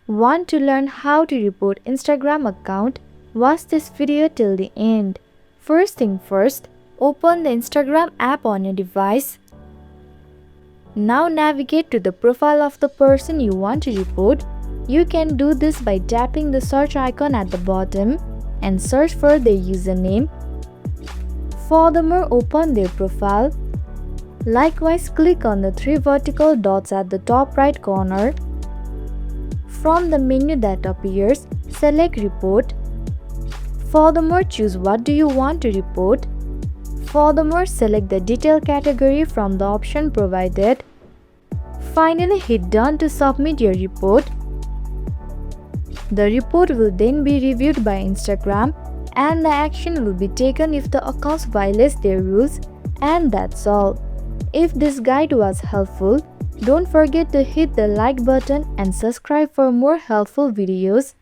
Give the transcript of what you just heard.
Want to learn how to report Instagram account? Watch this video till the end. First thing first, open the Instagram app on your device. Now navigate to the profile of the person you want to report. You can do this by tapping the search icon at the bottom and search for their username. Furthermore, open their profile. Likewise, click on the three vertical dots at the top right corner. From the menu that appears, select Report. Furthermore, choose what do you want to report. Furthermore, select the detail category from the option provided. Finally, hit Done to submit your report. The report will then be reviewed by Instagram and the action will be taken if the account violates their rules, and that's all. If this guide was helpful, don't forget to hit the like button and subscribe for more helpful videos.